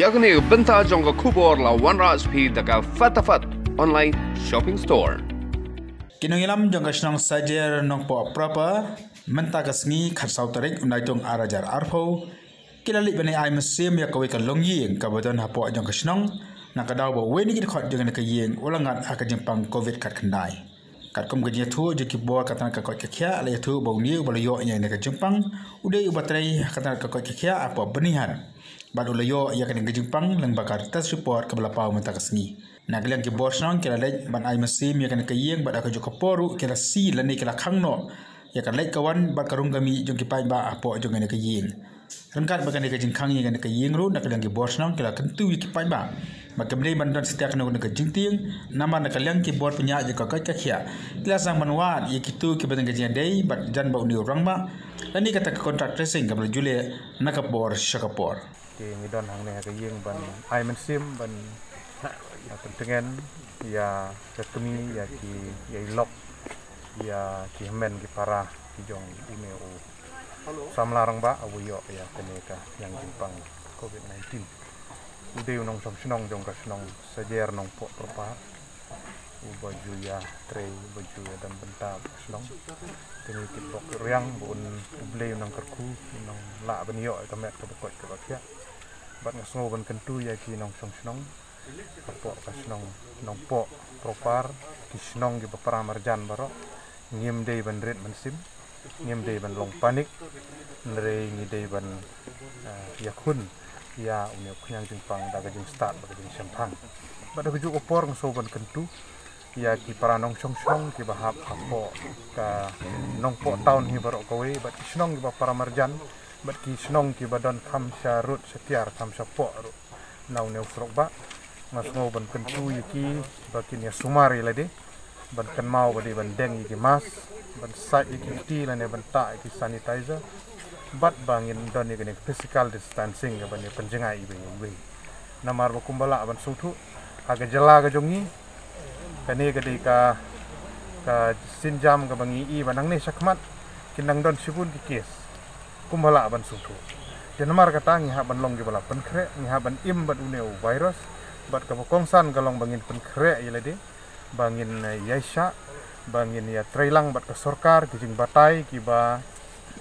yakni benta jongga kubor la wanra speed daga fatafat online shopping store. Kinongilam jongga snong sajer nong po proper menta kasni kharsau tarik unaitung arajar arpo kilali bani ai mesim ya kawe kalongying kabadon hapo jongga snong nakadaw bo weni kit khot jongga nakayeng ulangan akajempang covid kat khandai kat kum gajia thu je kibor katan ka kot kya ale thu bo niu balayo nya nakajempang udai ubatrai katan ka kot kya apa benihan badu layo ya kan gajempang lang bakar test report kabala pau menta kasni naglang ki borsong kila lej ban ai mesim ya kan kayeng bad akajo kaporu kila si lani kila khangno ya kan lej kawan bad karung kami jong ki pai ba apo jong ne kayeng rangkat bagan ne kajing khang ya kan kayeng ru naglang ki borsong kila kentu ki pai ba makamdei bandan setiak no ne kajing ting nama naglang ki bor punya je ka kakya kila sang manwat ya kitu ki badan kajing dei bad jan ba uni rangma lani kata contract tracing kabla jule nakapor shakapor ki ngidon hang ne kayeng ban ai mesim ban ya pentingan ya ketemi ya ki ya ilok ya ki men ki para ki jong email samlarang ba awuyo ya keneka yang jimpang covid-19 ude unong samsinong jong kasnong sajer nong po propa baju ya tray baju ya dan bentar snong teni ki bok riang bun uble unong kerku unong la benyo tamet ke bekot ke bakya bat ngasno ban kentu ya ki nong samsinong po kasnong nong po propar kisnong gi bapara marjan baro ngim dei ban red mansim ngim dei ban long panik nrei ngi dei ban yakun ya unyo khyang jingpang daga jing start daga jing sampang bada guju opor ngso ban kentu ya ki para nong song ki bahap apo ka nong po town hi baro kowe bat kisnong gi bapara marjan bat kisnong ki badon kham syarut setiar kham sapo nau ne usrok ba ngasno ban kentu yiki bakin ya sumari lade ban kan mau badi ban deng yiki mas ban site yiki ti lane ban ta yiki sanitizer bat bangin don yiki physical distancing ya ban penjengai ibe namar bakumbala ban sutu aga jala ga jongi kane gadi ka sinjam ga bangi i banang ne sakmat kinang don sibun ki kes kumbala ban sutu denamar kata ngi ha ban long gi bala pen kre ngi ha ban im ban uneu virus bat ka kongsan galong bangin pen kre yelade bangin yaisha bangin ya trailang bat ka sarkar kijing batai ki ba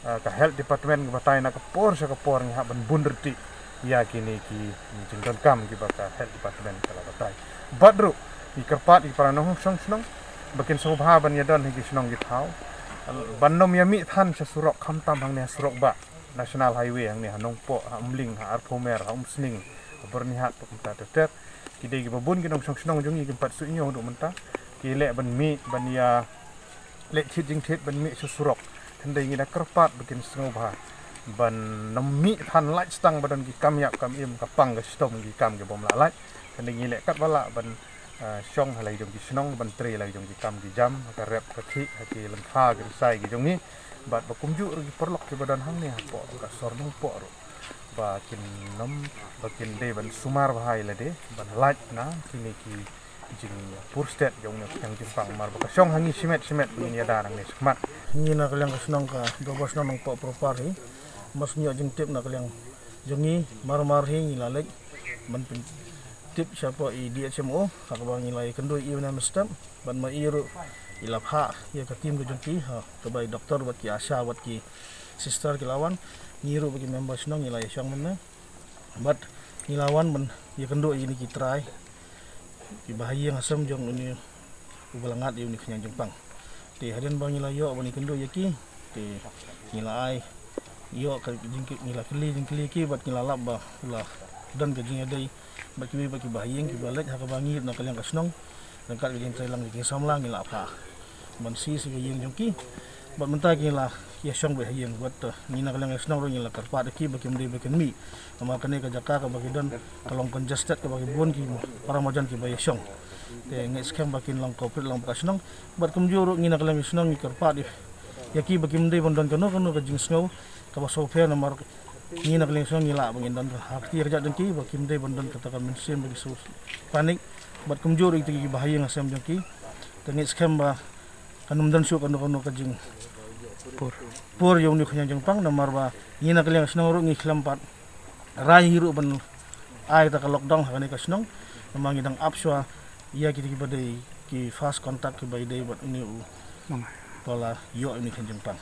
ka health department ki batai na ka por sa ka por nga ban bunderti ya kini ki jingdon kam ki ba ka health department kala batai badru ki kerpat ki para nong song snong bakin sobha ban ya don ki snong ki thau bannom yami than sa surok kham tam hang ne surok ba national highway hang ne hanong po amling ha arpomer ha umsning bernihat pemerintah tetap kidai ki babun ki nong song snong jong ki pat suinyo do menta ki le ban mi ban ya le chit jing thet ban mi susurok thandai ngi na kerpat bikin sngoba ban nami than lach stang badan ki kam yap kam im kapang ga stom ki kam ki bom la lach thandai ngi le kat bala ban song halai jong ki snong ban tre lai jong ki kam ki jam ka rep ka thi ki lengkha ki sai ki jong ni bat bakumju ki perlok ki badan hang ni po ka sornong po bakin nom bakin de ban sumar bahai lade ban laj na kini ki jing purstet jong yang jimpang mar ba song hangi simet begini ada nang ne smat ni na kalang kasnong ka dobos na nang po propari mas nyo jing tip na kalang jongi mar hi lalek ban tip siapa i DHMO hakbang nilai kendoi i na mestam ban ma iru ilapha ya ka tim jongki ha kabai doktor wat ki asha wat ki sister ki lawan niru bagi members nong nilai syang mana but nilawan ben ya kendo ini ki try ki bahaya ngasam jong ini ubalangat ini kenyang jempang ti hadian bang nilai yo bani kendo yaki ti nilai yo ka jingki nilai keli ki bat nilalap ba lah dan ka jing adai baki bahaya ki balet ha ka bangi na kalyang kasnong dan kat jing trailang ki samlang nilap ha man si yang jongki bat mentah ki lah ya syong be hayeng buat ni nak lang snong ro la karpat ki bakim de bakin mi ama kane ka jaka ka bagi don kalong congested ka bagi bon ki para majan ki bay syong te ngai scam bakin lang kopret lang ka snong bat kumjuro ni nak lang snong ki karpat ya ki bakim de bon don kono ka jing sngo ka ba sofer na mar ni nak lang snong ni la bangin don hakti kerja don ki bakim de bon don kata ka mensin bagi sus panik bat kumjuro itu ki bahaya ngasam jong ki te ngai scam ba kanum dan su kono ka jing pur yung ni kanyang jengpang na marba ni na kalyang snoro ngi khlampat rai hiru ban ai ta ka lockdown ha ni kasnong mangi dang apswa ia kita ki badai ki fast contact ki badai bat ini u pola yo ini kan jempang